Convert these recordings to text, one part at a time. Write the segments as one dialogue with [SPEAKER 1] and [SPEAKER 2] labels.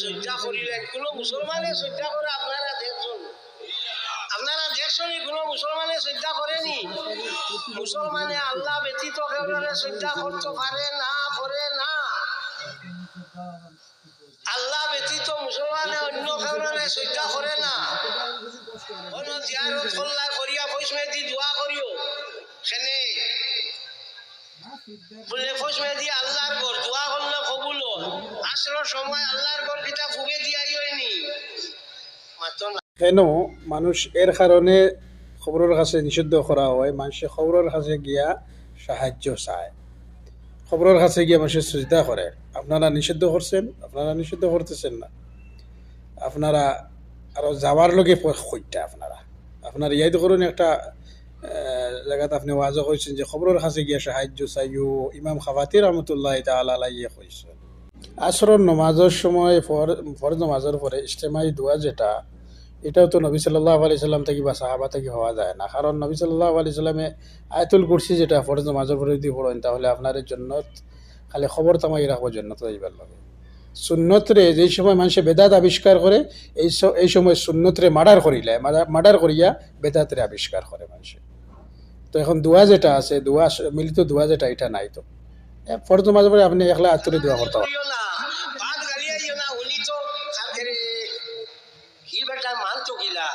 [SPEAKER 1] শ্রদ্ধা করিলেন, কোন মুসলমানে শ্রদ্ধা করে আপনারা দেখছেন? আপনারা দেখছেন কোন মুসলমানে শ্রদ্ধা করেনি? মুসলমানে আল্লাহ ব্যতীত কেউরে শ্রদ্ধা করতে পারে না, করে না। আল্লাহ ব্যতীত মুসলমানে অন্য কাউরে শ্রদ্ধা করে না। কোন জিয়ারত করলা করিয়া পয়সা দি দোয়া করিও সেনে বলে পয়সা দিয়ে আল্লাহর ঘর দোয়া করলে কবুল আসর সময় আল্লাহর ঘর কিতা ফুগে দিয়াই হয়নি মাত্র না।
[SPEAKER 2] কেন মানুষ এর কারণে খবরের কাছে নিষিদ্ধ করা হয়? মানুষে খবরের কাছে গিয়া সাহায্য চায়, খবরের কাছে গিয়া মানুষের শ্রদ্ধা করে। আপনারা নিষিদ্ধ করছেন, আপনারা নিষিদ্ধ করতেছেন না। আপনারা আরো যাওয়ার লগে কইটা আপনারা আপনার ইয়াদ করুন একটা জায়গাতে আপনি ওয়াজও কইছেন যে খবরের কাছে গিয়া সাহায্য চাইও। ইমাম খাবাতি রহমতুল্লাহ তাআলা আলাইহি কইছেন আসরের নামাজের সময় ফরজ নামাজের পরে ইজতেমাই দোয়া যেটা, এটাও তো নবী সাল্লাল্লাহু আলাইহি সাল্লাম থেকে বা সাহাবা থেকে হওয়া যায় না। কারণ নবী সাল্লাল্লাহু আলাইহি সাল্লামে আয়াতুল কুরসি যেটা ফরজ নামাজের পরে যদি পড়েন তাহলে আপনার জন্নত খালি খবর তামাই রাখবো, জন্নত যাইবার লাগে। সুন্নতরে যেই সময় মানুষে বেদাত আবিষ্কার করে এই সময় সুন্নতরে মার্ডার করিয়া বেদাতরে আবিষ্কার করে মানুষে। তো এখন দোয়া যেটা আছে, দোয়া মিলিত দোয়া যেটা, এটা নাই। তো ফরজ নামাজের পরে আপনি একলা আত্মরে দোয়া করতে পারেন।
[SPEAKER 1] বাদ গালিয়াইও না, উনি তো খাতেরে কি বেটা মানতো গিলা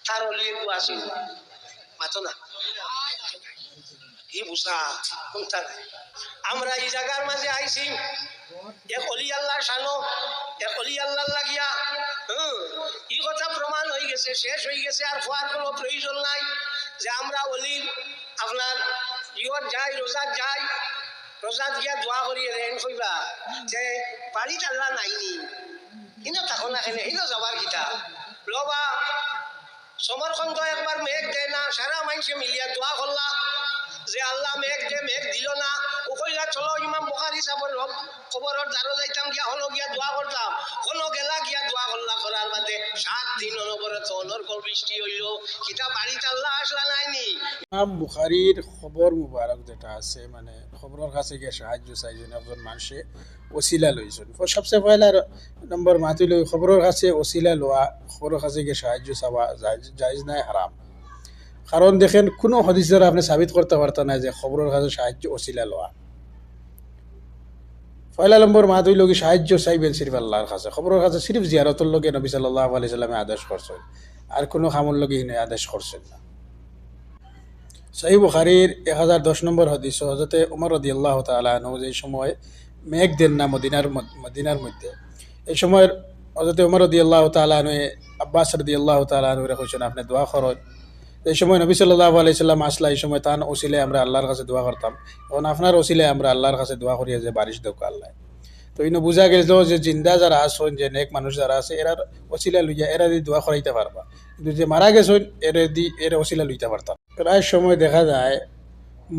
[SPEAKER 1] তার হলি আসিল মাতো না কি বুঝা কোনটা নাই। আমরা এই জায়গার মাঝে আইছি এক অলি আল্লাহ শানো, এক অলি আল্লাহ লাগিয়া এই কথা প্রমাণ হয়ে গেছে, শেষ হয়ে গেছে, আর হওয়ার কোনো প্রয়োজন নাই। যে আমরা অলি আপনার ইয়ত যাই, রোজাত যাই, রোজাত গিয়া দোয়া করিয়ে রেন কইবা যে বাড়ি আল্লাহ নাইনি কিন্তু তখন না খেলে এই যাবার কিতা লবা সমরখন্দ একবার মেঘ দেয় না, সারা মানুষে মিলিয়া দোয়া করলা যে আল্লাহ মেঘ দে, মেঘ দিল না। ও কইলা চলো ইমাম বুখারী সাহেবের কবরের দ্বারো যাইতাম, গিয়া হলো গিয়া দোয়া করতাম, হলো গেলা গিয়া দোয়া করলা, করার বাদে 7 দিন অনবরত অনর্গল বৃষ্টি হইল, কিতা বাড়িতে আল্লাহ আসলা নাইনি।
[SPEAKER 2] ইমাম বুখারীর খবর মুবারক যেটা আছে, মানে খবরের কাছে গিয়ে সাহায্য চাইছেন একজন মানুষে, ওসিলা লইছেন। সবচেয়ে পয়লা নম্বর মাতি লই খবরের কাছে ওসিলা লওয়া, খবরের কাছে গিয়ে সাহায্য চাওয়া জায়েজ নাই, হারাম। কারণ দেখেন কোনো হাদিস দ্বারা আপনি সাবিত করতে পারতেন না যে খবরের কাছে সাহায্য ওসিলা লওয়া। পয়লা নম্বর মাত হইল কি সাহায্য চাইবেন সিরিফ আল্লাহর কাছে। খবরের কাছে সিরিফ জিয়ারতর লগে নবী সাল্লাল্লাহু আলাইহি সাল্লামে আদেশ করছেন, আর কোনো খামর লগে ইনি আদেশ করছেন না। সহিহ বুখারীর 1010 নম্বর হাদিস, হযরতে ওমর রাদিয়াল্লাহু তাআলা আনহু যে সময় মেঘ দেন না মদিনার মধ্যে, এই সময় হযরতে ওমর রাদিয়াল্লাহু তাআলা আনহু আব্বাস রাদিয়াল্লাহু তাআলা আনহু কইছেন আপনি দোয়া করুন। এই সময় নবী সাল্লাল্লাহু আলাইহি সাল্লাম আসলা, এই সময় তান ওসিলে আমরা আল্লাহর কাছে দোয়া করতাম। এখন আপনার ওসিলে আমরা আল্লাহর কাছে দোয়া করিয়া যে বারিশ দেখ আল্লাহ। তো ইনো বুঝা গেল যে জিন্দা যারা আছেন, যে নেক মানুষ যারা আছে, এরা ওসিলা লইয়া এরা দিয়ে দোয়া করাইতে পারবা, কিন্তু যে মারা গেছেন এরা ওসিলা লইতে পারতাম। প্রায় সময় দেখা যায়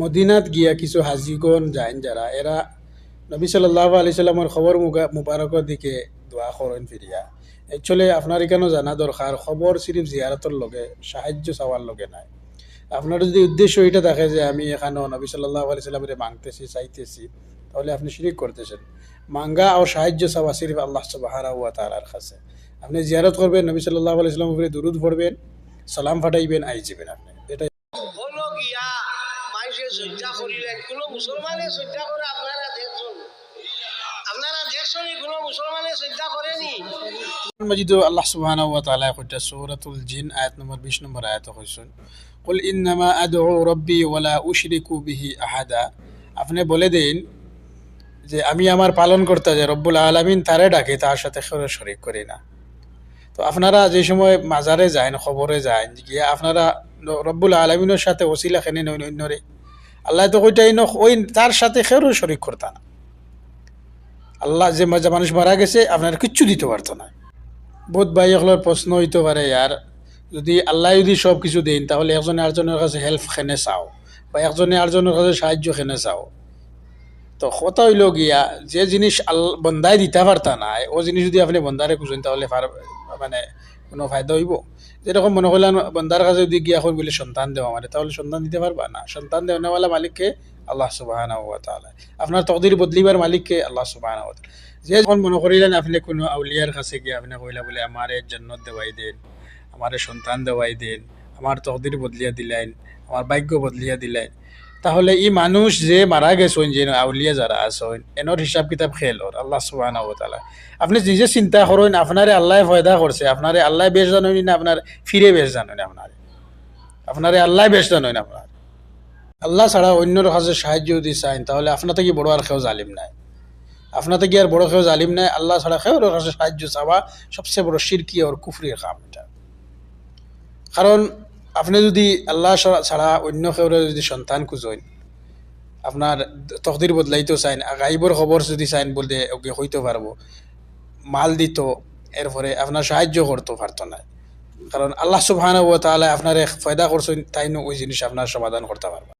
[SPEAKER 2] মদিনাত গিয়া কিছু হাজিগণ যায় যারা, এরা নবী সাল্লাল্লাহু আলাইহি সাল্লামের খবর মুবারকের দিকে দোয়া করেন ফিরিয়া। একচুয়ালি আপনার এখানেও জানা দরকার, খবর সিরিফ জিয়ারতর লগে সাহায্য চাওয়ার লগে নাই। আপনার যদি উদ্দেশ্য এটা থাকে যে আমি এখানেও নবী সাল্লাল্লাহু আলাইহি সাল্লামের মাংতেছি, চাইতেছি, তাহলে আপনি শিরিক করতেছেন। মাঙ্গা ও সাহায্য চাওয়া সিরিফ আল্লাহ সুবহানাহু ওয়া তাআলার কাছে। আপনি জিয়ারত করবেন, নবী সাল্লাল্লাহু আলাইহি সাল্লামের উপরে দুরূদ পড়বেন, সালাম ফাটাইবেন, আই যাবেন আপনি। এটাই
[SPEAKER 1] হলো গিয়া মানুষে শ্রদ্ধা করিলেন, কোন মুসলমানে শ্রদ্ধা করে আপনারা দেখছেন? আপনারা দেখছেন কোন মুসলমানে শ্রদ্ধা করেনি?
[SPEAKER 2] মজিদ আল্লাহ সুবহানাহু ওয়া তাআলা কইতা সূরাতুল জিন আয়াত নম্বর 20 নম্বর আয়াতে কইছেন, কুল ইন্নামা আদউ রাব্বি ওয়া লা উশরিকু বিহি আহাদা। আপনি বলে দেন যে আমি আমার পালন করতে যে রব্বুল আলামিন তারে ডাকে, তার সাথে কারো শরীক করি না। তো আপনারা যে সময় মাজারে যান, খবরে যান, গিয়া আপনারা রব্বুল আলামিনের সাথে ওসিলা খেনে অন্যরে, আল্লাহ তো কইটাই ওই তার সাথে কারো শরীক করতা না। আল্লাহ যে মানুষ মারা গেছে আপনারা কিচ্ছু দিতে পারতো না। বোধ ভাই এগুলোর প্রশ্ন হইতে পারে, আর যদি আল্লাহ যদি সব কিছু দেন তাহলে একজনে আরেকজনের কাছে হেল্প খেনে চাও, বা একজনে আরেকজনের কাছে সাহায্য খেনে চাও। তো কথা হইল গিয়া যে জিনিস বন্দায় দিতে পারতা না, ও জিনিস যদি আপনি বন্দারে খুঁজেন তাহলে মানে কোনো ফায়দা হইব? যেরকম মনে করলেন বন্দার কাছে যদি গিয়া এখন বলে সন্তান দেওয়া মানে, তাহলে সন্তান দিতে পারবা না। সন্তান দেওয়ালা মালিককে আল্লাহ সুবহানাহু ওয়া তাআলা। আপনার তকদির বদলিবার মালিককে আল্লাহ সুবহানাহু ওয়া তাআলা। যে যখন মনে করিলেন আপনি কোনো আউলিয়ার কাছে গিয়ে আপনি কইলা বলে আমারে জান্নাত দেওয়াই দেন, আমারে সন্তান দেওয়াই দেন, আমার তকদির বদলিয়া দিলেন, আমার ভাগ্য বদলিয়া দিলেন, তাহলে এই মানুষ যে মারা গেছেন যে আউলিয়া যারা আছেন এনর হিসাব কিতাব খেল ওর আল্লাহ সুবহানাহু ওয়া তাআলা। আপনি নিজে চিন্তা করেন আপনারে আল্লাহ ফয়দা করছে, আপনারে আল্লাহ বেশ জানেন না আপনার ফিরে বেশ জানেন আপনারে আল্লাহ বেশ জানেন আপনার। আল্লাহ ছাড়া অন্যর কাছে সাহায্য যদি চাইন তাহলে আপনার থেকে বড় আর কেউ জালিম নাই, আপনার থেকে আর বড় কেউ জালিম নাই। আল্লাহ ছাড়া কেউ কাছে সাহায্য চাওয়া সবচেয়ে বড় শিরকি আর কুফরির কাম এটা। কারণ আপনি যদি আল্লাহ ছাড়া অন্য কেউ যদি সন্তান খুঁজেন, আপনার তকদির বদলাইতেও চাইন, গাইবর খবর যদি চাইন বলতে ওকে হইতে পারবো, মাল দিত, এরপরে আপনার সাহায্য করতে পারতো না। কারণ আল্লাহ সুবহানাহু ওয়া তাআলা আপনার ফায়দা করছেন, তাই ওই জিনিস আপনার সমাধান করতে পারবে।